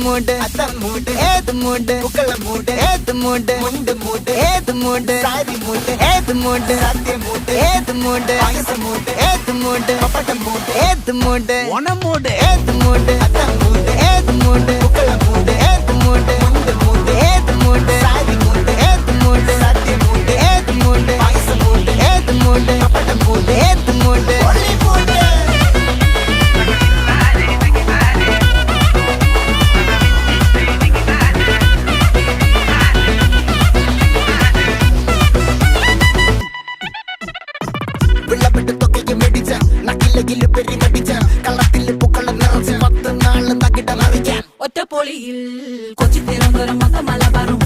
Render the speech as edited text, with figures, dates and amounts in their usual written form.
மூடு அதான் மூடு ஏது மூடு புக்கல மூடு ஏது மூடு முண்டு மூடு ஏது மூடு சாரி மூடு ஏது மூடு சத்திய மூடு ஏது மூடு பாயச மூடு ஏது மூடு பப்பட்ட மூடு ஏது மூடு ஒன மூடு ஏது மூடு அதான் மூடு ஏது மூடு புக்கல மூடு ஏது மூடு முண்டு மூடு ஏது மூடு சாரி மூடு ஏது மூடு சத்திய மூடு ஏது மூடு பாயச மூடு ஏது மூடு பப்பட்ட மூடு ஏது மூடு ஒளி மூடு വിളവിട്ട് തൊക്കയ്ക്ക് മെടിച്ച നക്കിലകില് പെരി മടിച്ച കള്ളത്തില് പൂക്കള നിറച്ച് 10 നാള് തകിട മറിക്കാൻ ഒറ്റപ്പൊളിയിൽ കൊച്ചി തിരുവനന്തപുരം മൊത്തം മലബാറും